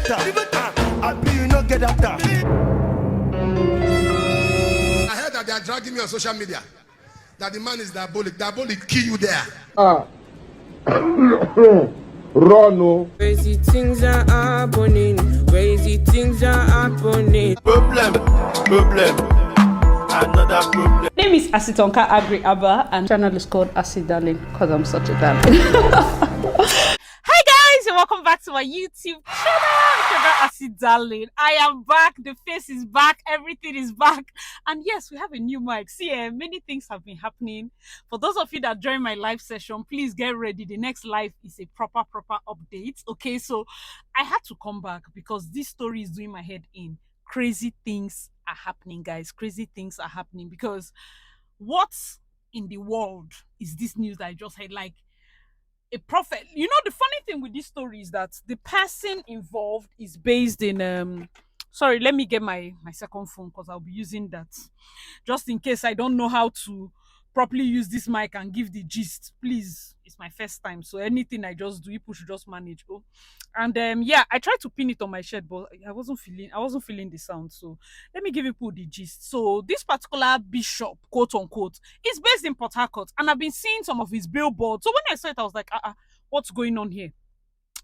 doctor. I be you no get doctor. I heard that they are dragging me on social media. That the man is diabolic. Diabolic kill you there. Run, no. Crazy things are happening. Crazy things are happening. Problem. Another problem. My name is Asitonka Agri Abba, and channel is called Acid Darling because I'm such a darling. Hi guys, and welcome back to my YouTube channel, Acid Darling. I am back. The face is back. Everything is back. And yes, we have a new mic. See, many things have been happening. For those of you that join my live session, please get ready. The next live is a proper update. Okay, so I had to come back because this story is doing my head in. Crazy things are happening, guys. Crazy things are happening because what in the world is this news that I just had? Like, a prophet. You know, the funny thing with this story is that the person involved is based in sorry, let me get my second phone because I'll be using that just in case I don't know how to properly use this mic and give the gist. Please, it's my first time, so anything I just do, people should just manage. Oh, and yeah, I tried to pin it on my shirt, but I wasn't feeling the sound. So let me give people the gist. So this particular bishop, quote unquote, is based in Port Harcourt, and I've been seeing some of his billboards. So when I saw it, I was like, what's going on here?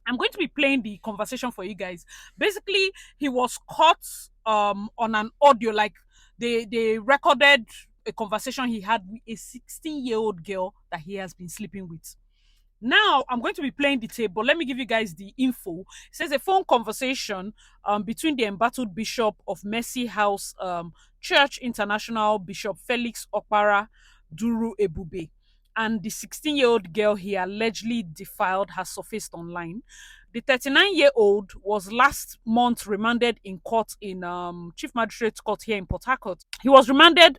I'm going to be playing the conversation for you guys. Basically, he was caught on an audio, like they recorded a conversation he had with a 16-year-old girl that he has been sleeping with. Now, I'm going to be playing the tape, but let me give you guys the info. It says a phone conversation between the embattled bishop of Mercy House Church International, Bishop Felix Okpara Duru Ebube, and the 16-year-old girl he allegedly defiled has surfaced online. The 39-year-old was last month remanded in court in Chief Magistrate's Court here in Port Harcourt. He was remanded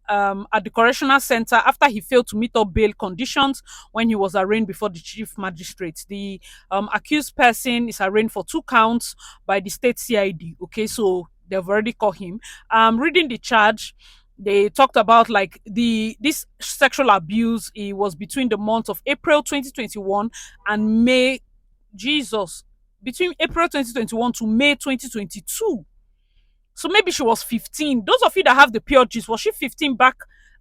at the correctional center after he failed to meet up bail conditions when he was arraigned before the chief magistrate. The accused person is arraigned for 2 counts by the state CID. Okay, so they've already caught him. Reading the charge, they talked about like this sexual abuse. It was between the month of April 2021 and May, between April 2021 to May 2022. So maybe she was 15. Those of you that have the pure gist, was she 15 back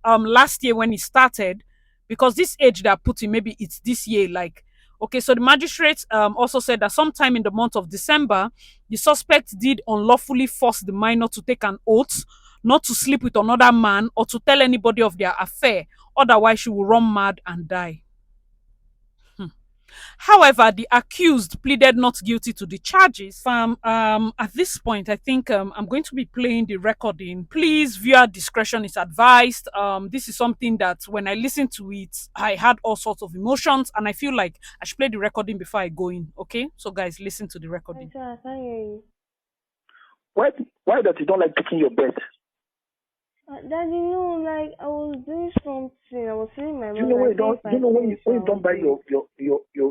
last year when it started? Because this age that put in, maybe it's this year. Like, okay, so the magistrate also said that sometime in the month of December, the suspect did unlawfully force the minor to take an oath not to sleep with another man or to tell anybody of their affair. Otherwise, she will run mad and die. However, the accused pleaded not guilty to the charges. At this point, I think I'm going to be playing the recording. Please, viewer discretion is advised. This is something that when I listened to it, I had all sorts of emotions, and I feel like I should play the recording before I go in. Okay, so guys, listen to the recording. I can't hear you. Why that you don't like taking your bed? Daddy, no, like I was doing something. I was feeling my mom. You know when you don't buy your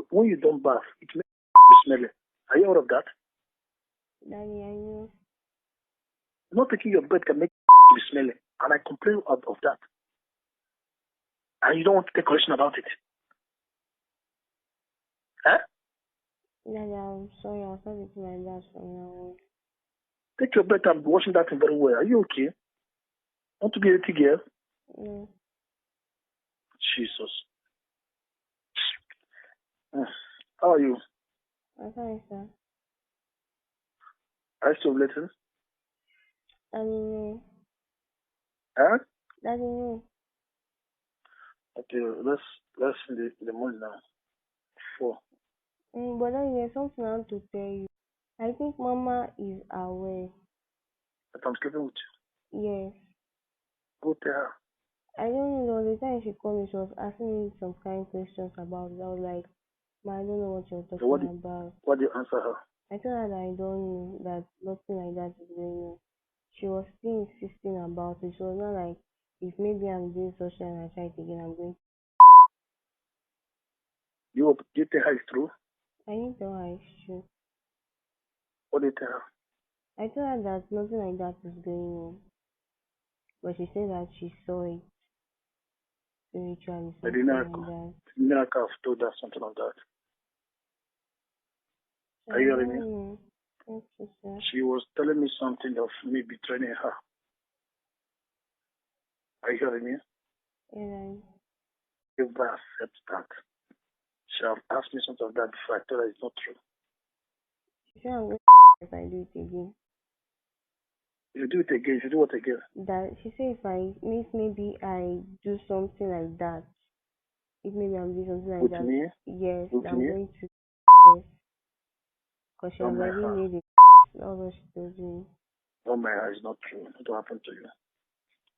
when you don't bath, it makes you smelly. Are you aware of that? Daddy, I know. Not taking your bed can make you smelly, and I complain of that. And you don't want to take correction about it. Huh? Daddy, I'm sorry. I'll start eating like that from now on. Take your bed and be washing that thing very well. Are you okay? Want to be a little girl? No. Jesus. How are you? I'm fine, sir. Are you still relating? Daddy, no. Huh? Daddy, no. Okay, let's in the morning now. 4. But Daddy, there's something I want to tell you. I think Mama is aware. But I'm sleeping with you. Yes. Go tell her. I don't know. The time she called me, she was asking me some kind of questions about it. I was like, Ma, I don't know what you're talking about. What did you answer her? I told her that I don't know, that nothing like that is going on. She was still insisting about it. She was not like, if maybe I'm doing social and I try it again, I'm going to. You tell her it's true? I didn't tell her it's true. What did you tell her? I told her that nothing like that is going on. But she said that she saw it spiritually. I didn't have told her something like that. Are you hearing me? Okay, sir. She was telling me something of me betraying her. Are you hearing me? Yeah. If I accept that, she have asked me something of that before. I told her it's not true. She said I'm going if I do it again. If you do it again, if you do what again? That she said if maybe I do something like that, if maybe I'm doing something like With that, me? yes, With I'm me? going to yes, because she Oh has my already heart. made it. That's what she told me. Oh my heart, it's not true. What will happen to you?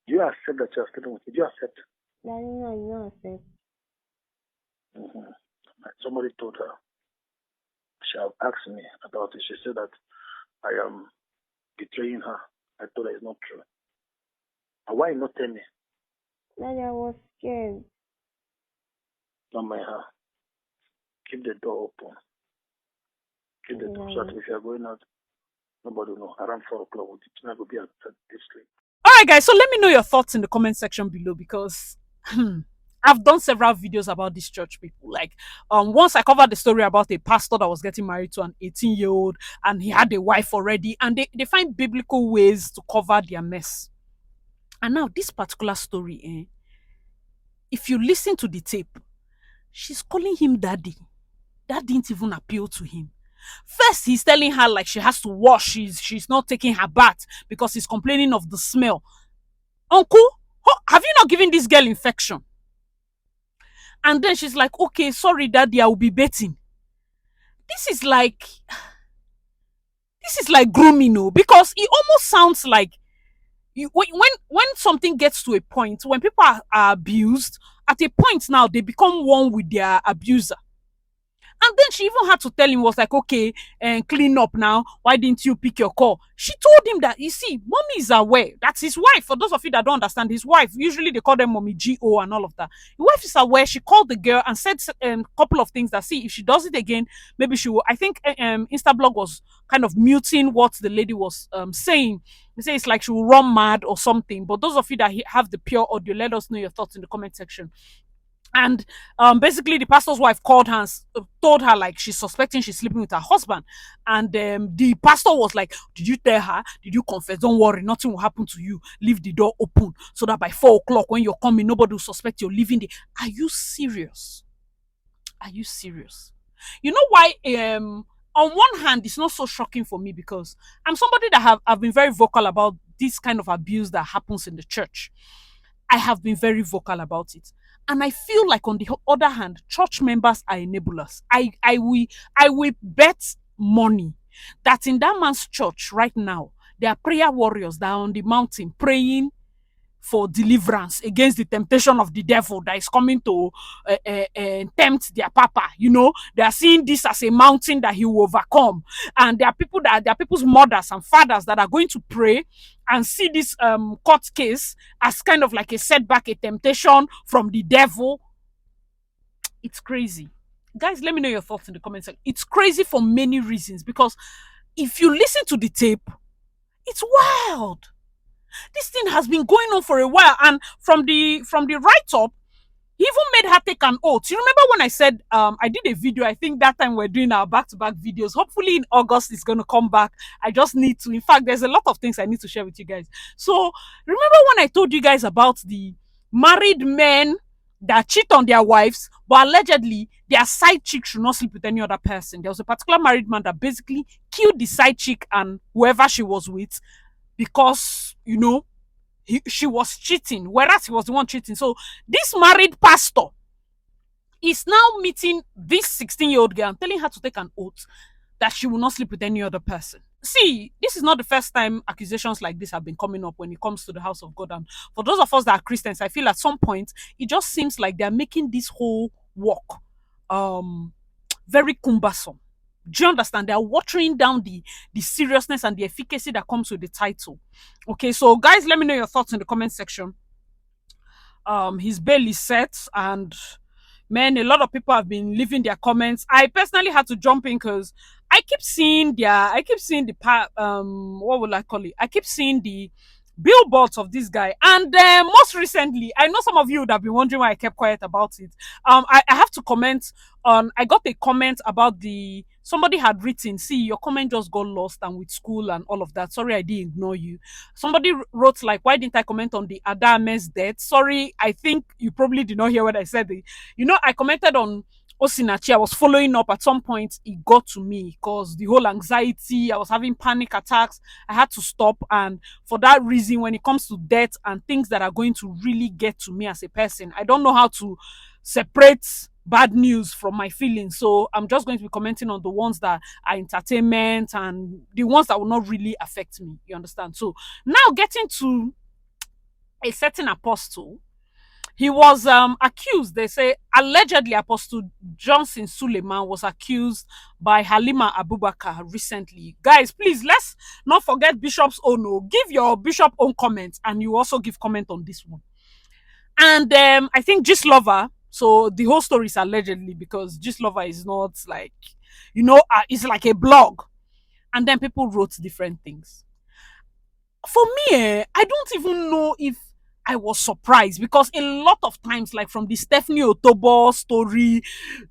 Do you accept that you are sleeping with me? Do you accept? Daddy, no, I did not accept. Mm-hmm. Somebody told her. She have asked me about it. She said that I am betraying her. I told her it's not true. And why you not tell me? Daddy, I was scared. Not my heart. Keep the door open. Keep the door shut. If you are going out, nobody will know. Around 4 o'clock, it's not going to be at deep sleep. All right, guys. So let me know your thoughts in the comment section below because I've done several videos about these church people. Like, once I covered the story about a pastor that was getting married to an 18-year-old and he had a wife already, and they find biblical ways to cover their mess. And now this particular story, if you listen to the tape, she's calling him daddy. That didn't even appeal to him. First, he's telling her like she has to wash. She's not taking her bath because he's complaining of the smell. Uncle, have you not given this girl infection? And then she's like, okay, sorry, daddy, I will be bathing. This is like grooming, no? Because it almost sounds like when something gets to a point, when people are abused, at a point now they become one with their abuser. And then she even had to tell him, was like, okay, and clean up now. Why didn't you pick your call? She told him that, you see, mommy is aware. That's his wife. For those of you that don't understand, his wife, usually they call them mommy G-O and all of that. His wife is aware. She called the girl and said a couple of things that, see, if she does it again, maybe she will. I think Instablog was kind of muting what the lady was saying. They say it's like she will run mad or something. But those of you that have the pure audio, let us know your thoughts in the comment section. And basically the pastor's wife called her and told her like she's suspecting she's sleeping with her husband. And the pastor was like, did you tell her? Did you confess? Don't worry, nothing will happen to you. Leave the door open so that by 4 o'clock when you're coming, nobody will suspect you're leaving there. Are you serious? Are you serious? You know why on one hand it's not so shocking for me because I'm somebody that I've been very vocal about this kind of abuse that happens in the church. I have been very vocal about it. And I feel like on the other hand, church members are enablers. I will bet money that in that man's church right now, there are prayer warriors that are on the mountain praying for deliverance against the temptation of the devil that is coming to tempt their papa. You know, they are seeing this as a mountain that he will overcome. And there are people's mothers and fathers that are going to pray and see this court case as kind of like a setback, a temptation from the devil. It's crazy. Guys, let me know your thoughts in the comment section. It's crazy for many reasons because if you listen to the tape, it's wild. This thing has been going on for a while, and from the write-up, he even made her take an oath. You remember when I said I did a video? I think that time we're doing our back-to-back videos. Hopefully in August it's going to come back. I just need to. In fact, there's a lot of things I need to share with you guys. So remember when I told you guys about the married men that cheat on their wives, but allegedly their side chick should not sleep with any other person? There was a particular married man that basically killed the side chick and whoever she was with because, you know, she was cheating, whereas he was the one cheating. So this married pastor is now meeting this 16-year-old girl and telling her to take an oath that she will not sleep with any other person. See, this is not the first time accusations like this have been coming up when it comes to the house of God. And for those of us that are Christians, I feel at some point, it just seems like they're making this whole walk very cumbersome. Do you understand? They are watering down the seriousness and the efficacy that comes with the title. Okay, so guys, let me know your thoughts in the comment section. His bail is set, and man, a lot of people have been leaving their comments. I personally had to jump in because I keep seeing the what will I call it? I keep seeing the billboards of this guy. And most recently, I know some of you would have been wondering why I kept quiet about it. I have to comment on, I got a comment about somebody had written, see, your comment just got lost and with school and all of that. Sorry, I didn't ignore you. Somebody wrote like, why didn't I comment on the Adame's death? Sorry, I think you probably did not hear what I said. I commented on Osinachi. I was following up. At some point it got to me because the whole anxiety, I was having panic attacks. I had to stop. And for that reason, when it comes to death and things that are going to really get to me as a person, I don't know how to separate bad news from my feelings. So I'm just going to be commenting on the ones that are entertainment and the ones that will not really affect me. You understand? So now getting to a certain apostle. He was accused, they say, allegedly Apostle Johnson Suleiman was accused by Halima Abubakar recently. Guys, please, let's not forget Bishop's own. Give your Bishop own comment, and you also give comment on this one. And I think Gist Lover, so the whole story is allegedly because Gist Lover is not like, it's like a blog. And then people wrote different things. For me, I don't even know if I was surprised because a lot of times, like from the Stephanie Otobo story,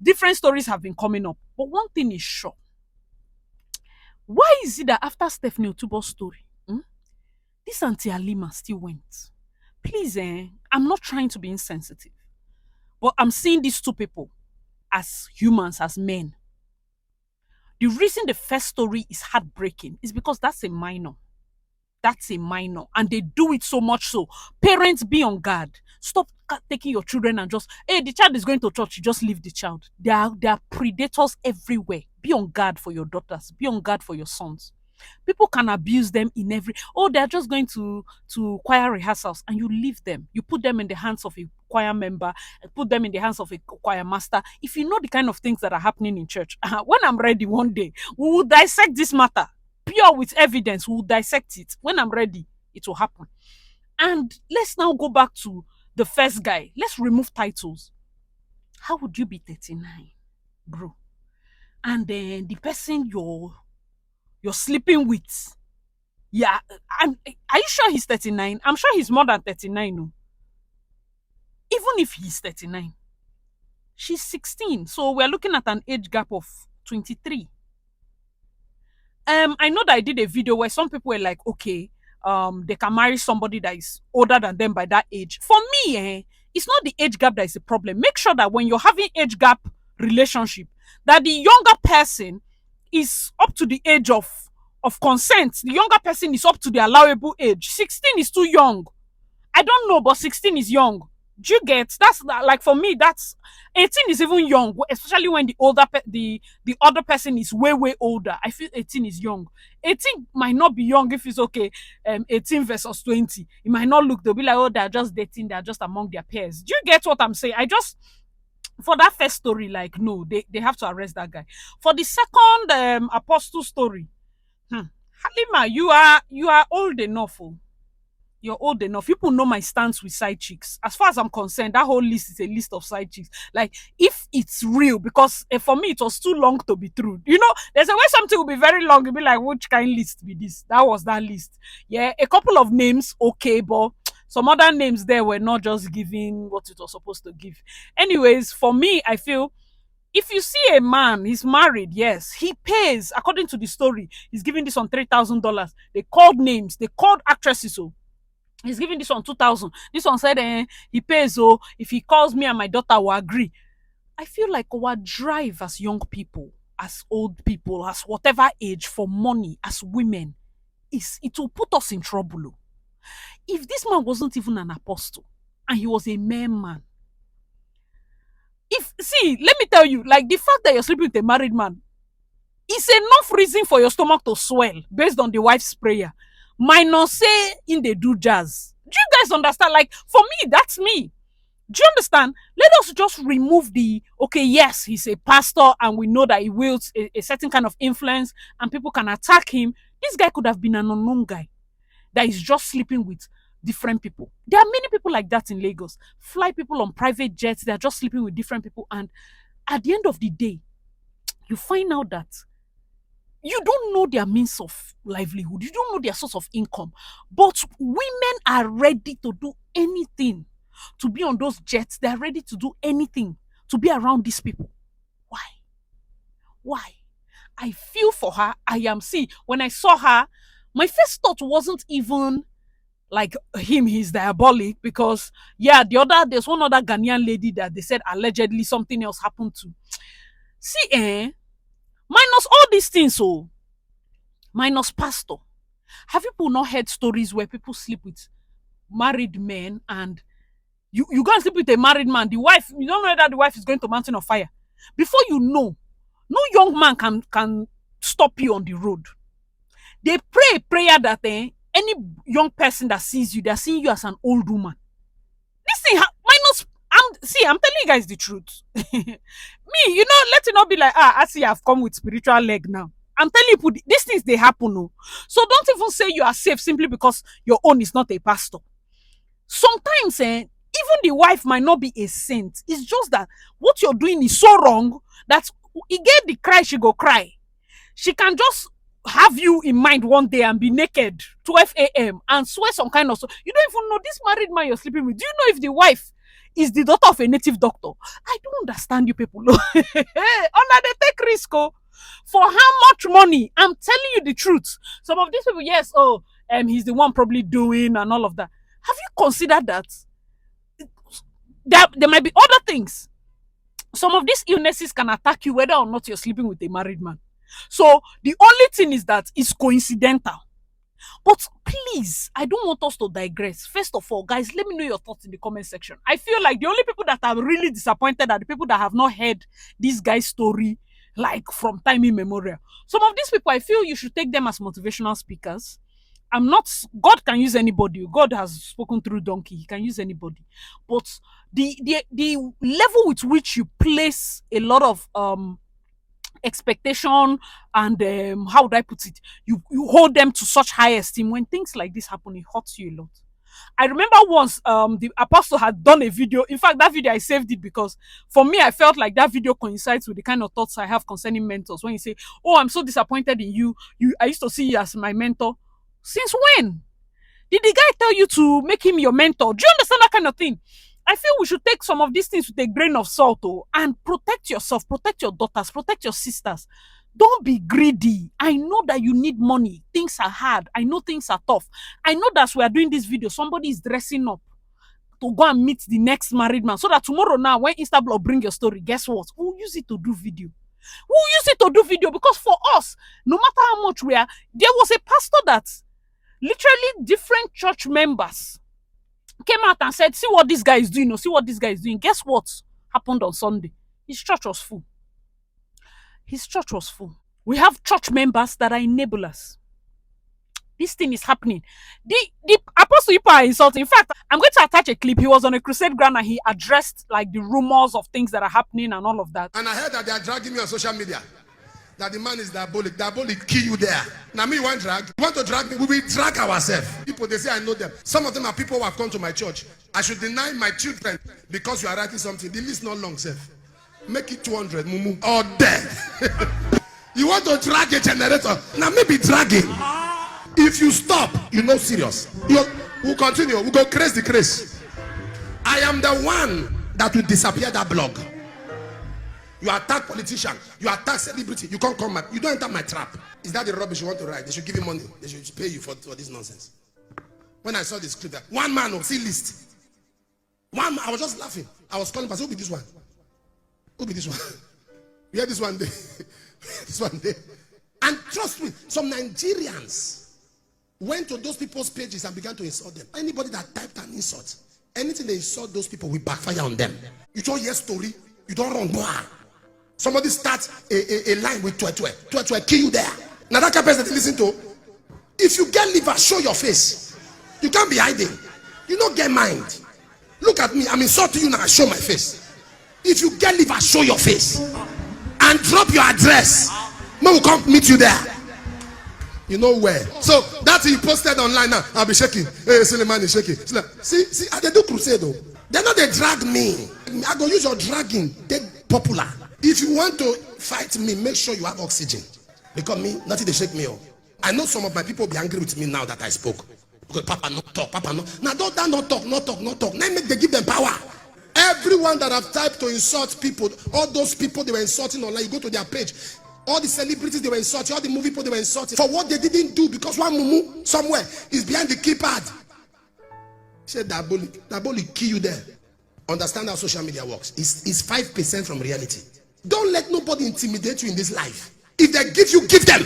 different stories have been coming up. But one thing is sure. Why is it that after Stephanie Otobo's story, this Auntie Alima still went? Please, I'm not trying to be insensitive, but I'm seeing these two people as humans, as men. The reason the first story is heartbreaking is because that's a minor. That's a minor, and they do it so much so. Parents, be on guard. Stop taking your children and just, hey, the child is going to church, you just leave the child. There are predators everywhere. Be on guard for your daughters. Be on guard for your sons. People can abuse them in they're just going to choir rehearsals, and you leave them. You put them in the hands of a choir member, put them in the hands of a choir master. If you know the kind of things that are happening in church, when I'm ready one day, we will dissect this matter. Pure with evidence, we'll dissect it. When I'm ready, it will happen. And let's now go back to the first guy. Let's remove titles. How would you be 39, bro? And then the person you're sleeping with, yeah, are you sure he's 39? I'm sure he's more than 39. No? Even if he's 39, she's 16. So we're looking at an age gap of 23. I know that I did a video where some people were like, okay, they can marry somebody that is older than them by that age. For me, it's not the age gap that is the problem. Make sure that when you're having age gap relationship, that the younger person is up to the age of consent. The younger person is up to the allowable age. 16 is too young. I don't know, but 16 is young. Do you get? That's like, for me, that's 18 is even young, especially when the other person is way older. I feel 18 is young. 18 might not be young if it's okay. 18 versus 20, it might not look. They'll be like, oh, they're just dating. They're just among their peers. Do you get what I'm saying? For that first story, like, no, they have to arrest that guy. For the second apostle story, Halima, you are old enough. You're old enough. People know my stance with side chicks. As far as I'm concerned, that whole list is a list of side chicks. Like, if it's real, because for me, it was too long to be true. There's a way something will be very long. You'll be like, which kind of list be this? That was that list. Yeah, a couple of names, okay, but some other names there were not just giving what it was supposed to give. Anyways, for me, I feel, if you see a man, he's married, yes, he pays, according to the story, he's giving this on $3,000. They called names, they called actresses, he's giving this one 2,000. This one said he pays, if he calls me and my daughter will agree. I feel like our drive as young people, as old people, as whatever age, for money, as women, it will put us in trouble. If this man wasn't even an apostle and he was a mere man, let me tell you, like, the fact that you're sleeping with a married man is enough reason for your stomach to swell based on the wife's prayer. Minus say in they do jazz. Do you guys understand? Like, for me, that's me. Do you understand? Let us just remove okay, yes, he's a pastor and we know that he wields a certain kind of influence and people can attack him. This guy could have been an unknown guy that is just sleeping with different people. There are many people like that in Lagos. Fly people on private jets, they're just sleeping with different people. And at the end of the day, you find out that you don't know their means of livelihood. You don't know their source of income. But women are ready to do anything to be on those jets. They're ready to do anything to be around these people. Why? Why? I feel for her. When I saw her, my first thought wasn't even like he's diabolic, because there's one other Ghanaian lady that they said allegedly something else happened to. See, minus all these things, minus pastor. Have people not heard stories where people sleep with married men, and you go and sleep with a married man, the wife, you don't know that the wife is going to mountain of fire. Before you know, no young man can stop you on the road. They pray a prayer that any young person that sees you, they're seeing you as an old woman. This thing, I'm telling you guys the truth. Me, let it not be like, I see I've come with spiritual leg now. I'm telling you, these things, they happen. No. So don't even say you are safe simply because your own is not a pastor. Sometimes, even the wife might not be a saint. It's just that what you're doing is so wrong that he get the cry, she go cry. She can just have you in mind one day and be naked 12 a.m. and swear some kind of... You don't even know this married man you're sleeping with. Do you know if the wife is the daughter of a native doctor? I don't understand you people. They take risk. For how much money? I'm telling you the truth. Some of these people, yes, he's the one probably doing and all of that. Have you considered that? There might be other things. Some of these illnesses can attack you whether or not you're sleeping with a married man. So the only thing is that it's coincidental. But please, I don't want us to digress. First of all, guys, let me know your thoughts in the comment section. I feel like the only people that are really disappointed are the people that have not heard this guy's story like from time immemorial. Some of these people, I feel you should take them as motivational speakers. God can use anybody. God has spoken through Donkey. He can use anybody. But the level with which you place a lot of expectation and how would I put it? You hold them to such high esteem. When things like this happen, it hurts you a lot. I remember once the apostle had done a video. In fact, that video I saved it because for me, I felt like that video coincides with the kind of thoughts I have concerning mentors. When you say, "Oh, I'm so disappointed in you. I used to see you as my mentor." Since when? Did the guy tell you to make him your mentor? Do you understand that kind of thing? I feel we should take some of these things with a grain of salt and protect yourself, protect your daughters, protect your sisters. Don't be greedy. I know that you need money. Things are hard. I know things are tough. I know that we are doing this video. Somebody is dressing up to go and meet the next married man so that tomorrow now when Instablog bring your story, guess what? We'll use it to do video. We'll use it to do video because for us, no matter how much we are, there was a pastor that literally different church members came out and said, see what this guy is doing, or see what this guy is doing. Guess what happened on Sunday? His church was full. His church was full. We have church members that are enablers. This thing is happening. The apostle people are insulting. In fact, I'm going to attach a clip. He was on a crusade ground and he addressed like the rumors of things that are happening and all of that. And I heard that they are dragging me on social media. That the man is diabolic. Diabolic kill you there. Now me, you want drag? You want to drag me? We will drag ourselves. People, they say I know them. Some of them are people who have come to my church. I should deny my children because you are writing something. The list not long, sir. Make it 200, mumu. Or dead. You want to drag a generator? Now maybe dragging. If you stop, you know serious. We'll continue. We'll go crazy the craze. I am the one that will disappear that blog. You attack politician, you attack celebrity, you can't come back. You don't enter my trap. Is that the rubbish you want to write? They should give you money. They should pay you for this nonsense. When I saw this clip, one man will see list. One man, I was just laughing. I was calling, but who be this one? Who be this one? We had this one day. This one day. And trust me, some Nigerians went to those people's pages and began to insult them. Anybody that typed an insult, anything they insult those people will backfire on them. You don't hear story, you don't run. Boah. Somebody starts a line with twe, kill you there. Now that kind of person that listen to, if you get liver, show your face. You can't be hiding. You don't get mind. Look at me, I'm insulting you now, I show my face. If you get liver, show your face. And drop your address. Man will come meet you there. You know where. So that he posted online now. I'll be shaking. Hey, Suleiman is shaking. See, they do crusade though. They're not they drag me. I go use your dragging. They popular. If you want to fight me, make sure you have oxygen. Because me, nothing they shake me up. I know some of my people be angry with me now that I spoke. Because Papa not talk, Papa no. Now don't that not talk, not talk, not talk. Now make they give them power. Everyone that have typed to insult people, all those people they were insulting online, you go to their page. All the celebrities they were insulting, all the movie people they were insulting for what they didn't do because one mumu somewhere is behind the keypad. Say diabolic kill you there. Understand how social media works. It's 5% from reality. Don't let nobody intimidate you in this life. If they give you, give them.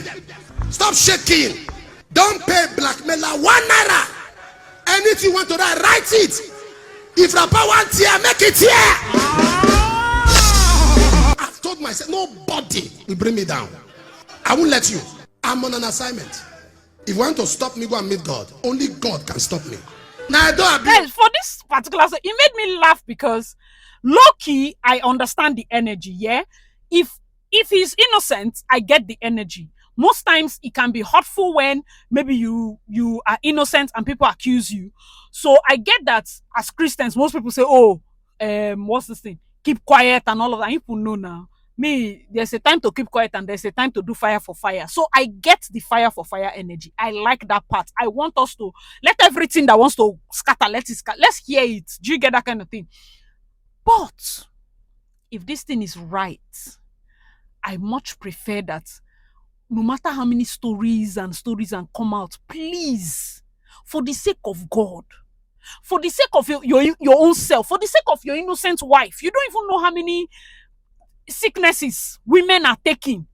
Stop shaking. Don't pay blackmailer 1 naira. Anything you want to write, write it. If rapper want here, make it here. I've told myself, nobody will bring me down. I won't let you. I'm on an assignment. If you want to stop me, go and meet God. Only God can stop me. Now I don't abuse. Guys, for this particular, it made me laugh because low key, I understand the energy. Yeah, if he's innocent, I get the energy. Most times it can be hurtful when maybe you are innocent and people accuse you. So I get that as Christians, most people say, oh, what's this thing? Keep quiet and all of that. People know now. Me, there's a time to keep quiet and there's a time to do fire for fire. So I get the fire for fire energy. I like that part. I want us to let everything that wants to scatter, let it scatter. Let's hear it. Do you get that kind of thing? But if this thing is right, I much prefer that no matter how many stories and come out, please, for the sake of God, for the sake of your own self, for the sake of your innocent wife, you don't even know how many sicknesses women are taking,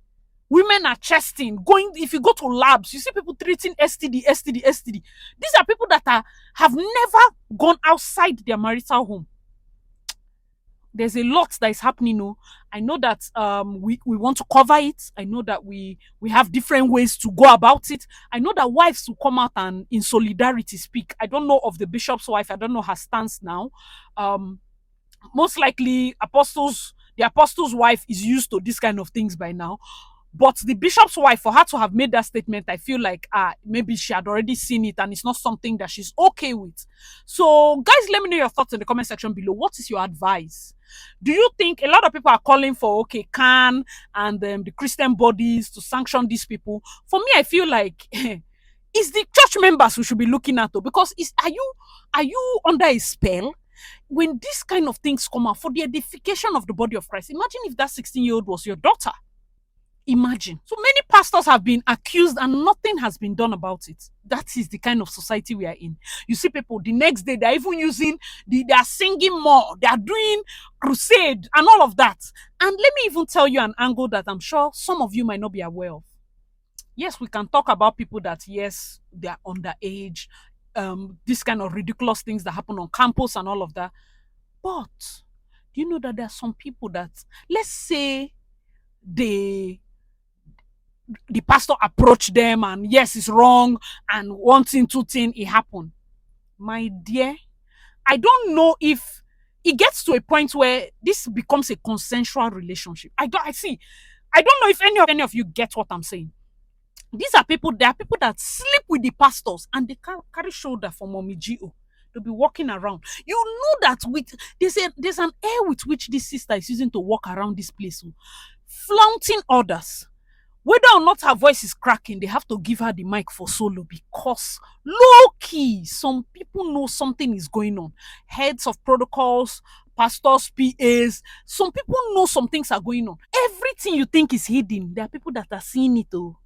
women are chesting, going. If you go to labs, you see people treating STD. These are people that have never gone outside their marital home. There's a lot that is happening. No, I know that we want to cover it. I know that we have different ways to go about it. I know that wives will come out and in solidarity speak. I don't know of the bishop's wife. I don't know her stance now. Most likely, the apostle's wife is used to this kind of things by now. But the bishop's wife, for her to have made that statement, I feel like maybe she had already seen it and it's not something that she's okay with. So, guys, let me know your thoughts in the comment section below. What is your advice? Do you think a lot of people are calling for, CAN and the Christian bodies to sanction these people? For me, I feel like it's the church members we should be looking at, though, because are you under a spell? When these kind of things come out for the edification of the body of Christ, imagine if that 16-year-old was your daughter. Imagine. So many pastors have been accused and nothing has been done about it. That is the kind of society we are in. You see people, the next day, they're even they are singing more. They are doing crusade and all of that. And let me even tell you an angle that I'm sure some of you might not be aware of. Yes, we can talk about people that, yes, they are underage, this kind of ridiculous things that happen on campus and all of that. But do you know that there are some people that, let's say, the pastor approached them and yes, it's wrong and one thing, two things, it happened. My dear, I don't know if it gets to a point where this becomes a consensual relationship. I don't know if any of you get what I'm saying. There are people that sleep with the pastors and they carry shoulder for Mommy G.O. They'll be walking around. You know that there's an air with which this sister is using to walk around this place, flaunting others. Whether or not her voice is cracking, they have to give her the mic for solo because low-key, some people know something is going on. Heads of protocols, pastors, PAs, some people know some things are going on. Everything you think is hidden, there are people that are seeing it. Oh.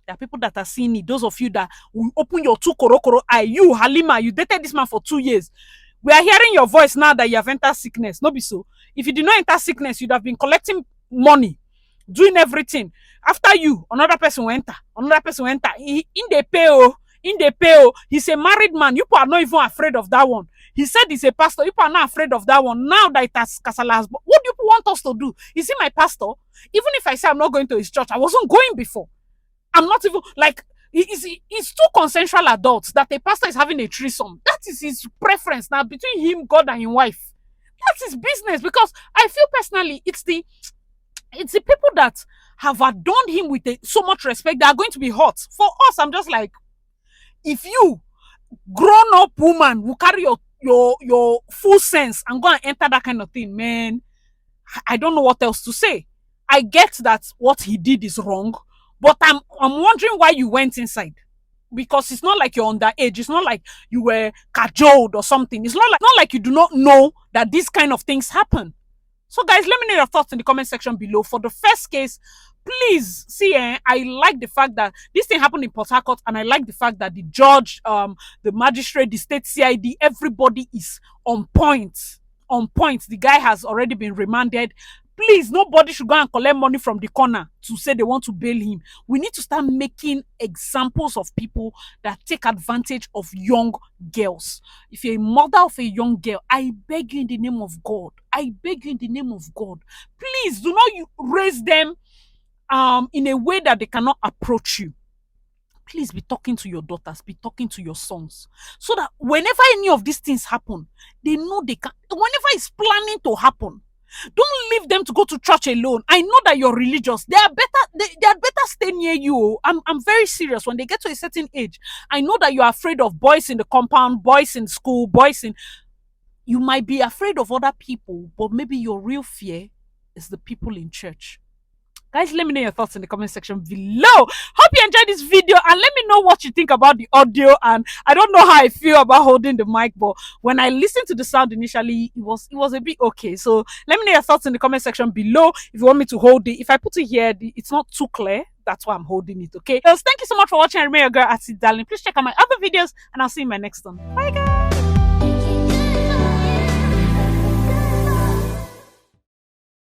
There are people that are seeing it. Those of you that will open your two korokoro eye. You, Halima, you dated this man for 2 years. We are hearing your voice now that you have entered sickness. No be so. If you did not enter sickness, you'd have been collecting money, doing everything. After you, another person will enter. Another person will enter. In the pay. He's a married man. You people are not even afraid of that one. He said he's a pastor. You people are not afraid of that one. Now that it has Kasala, what do you people want us to do? Is he my pastor? Even if I say I'm not going to his church, I wasn't going before. I'm not even, like, he's two consensual adults that a pastor is having a threesome. That is his preference now between him, God, and his wife. That's his business, because I feel personally it's the people that have adorned him with so much respect that are going to be hot. For us, I'm just like, if you, grown-up woman, will carry your full sense and go and enter that kind of thing, man, I don't know what else to say. I get that what he did is wrong, But I'm wondering why you went inside. Because it's not like you're underage. It's not like you were cajoled or something. It's not like you do not know that these kind of things happen. So guys, let me know your thoughts in the comment section below. For the first case, please see, I like the fact that this thing happened in Port Harcourt, and I like the fact that the judge, the magistrate, the state CID, everybody is on point. On point. The guy has already been remanded. Please, nobody should go and collect money from the corner to say they want to bail him. We need to start making examples of people that take advantage of young girls. If you're a mother of a young girl, I beg you in the name of God. I beg you in the name of God. Please do not raise them in a way that they cannot approach you. Please be talking to your daughters, be talking to your sons, so that whenever any of these things happen, they know they can. Whenever it's planning to happen, don't leave them to go to church alone. I know that you're religious. They are better. They are better stay near you. I'm very serious. When they get to a certain age, I know that you're afraid of boys in the compound, boys in school, boys in. You might be afraid of other people, but maybe your real fear is the people in church. Guys, let me know your thoughts in the comment section below. Hope you enjoyed this video, and let me know what you think about the audio. And I don't know how I feel about holding the mic, but when I listened to the sound initially, it was a bit okay. So let me know your thoughts in the comment section below. If you want me to hold it, if I put it here, it's not too clear. That's why I'm holding it, okay? So thank you so much for watching. I remain your girl, Darling. Please check out my other videos, and I'll see you in my next one. Bye, guys.